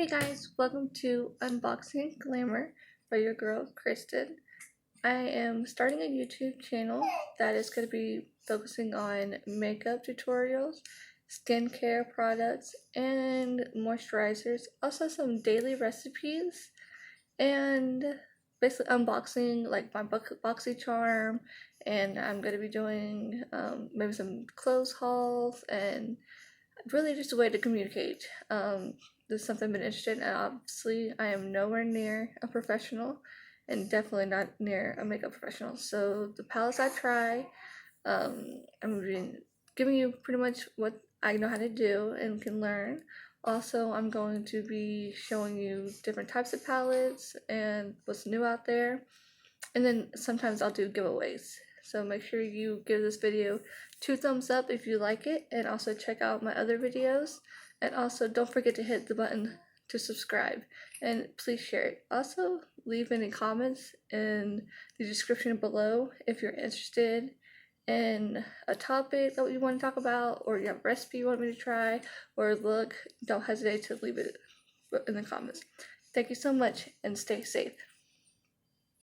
Hey guys, welcome to Unboxing Glamour by your girl Kristen. I am starting a YouTube channel that is going to be focusing on makeup tutorials, skincare products, and moisturizers. Also some daily recipes and basically unboxing like my BoxyCharm, and I'm going to be doing maybe some clothes hauls and really just a way to communicate. This is something I've been interested in, and obviously I am nowhere near a professional and definitely not near a makeup professional. So the palettes I try, I'm giving you pretty much what I know how to do and can learn. Also, I'm going to be showing you different types of palettes and what's new out there. And then sometimes I'll do giveaways. So make sure you give this video 2 thumbs up if you like it, and also check out my other videos. And also don't forget to hit the button to subscribe, and please share it. Also leave any comments in the description below if you're interested in a topic that you want to talk about, or you have a recipe you want me to try, or look, don't hesitate to leave it in the comments. Thank you so much and stay safe.